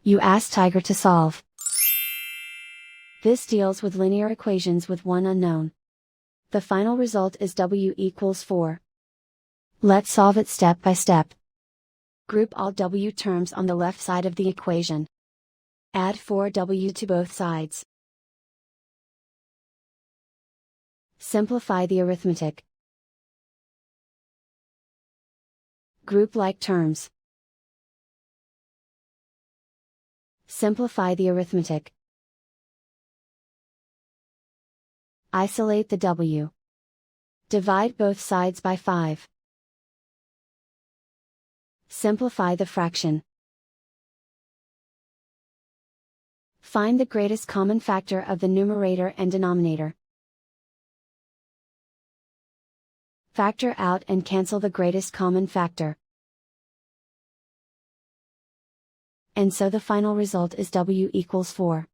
You ask Tiger to solve. This deals with linear equations with one unknown. The final result is W equals 4. Let's solve it step by step. Group all W terms on the left side of the equation. Add 4W to both sides. Simplify the arithmetic. Group like terms. Simplify the arithmetic. Isolate the W. Divide both sides by 5. Simplify the fraction. Find the greatest common factor of the numerator and denominator. Factor out and cancel the greatest common factor. And so the final result is W equals 4.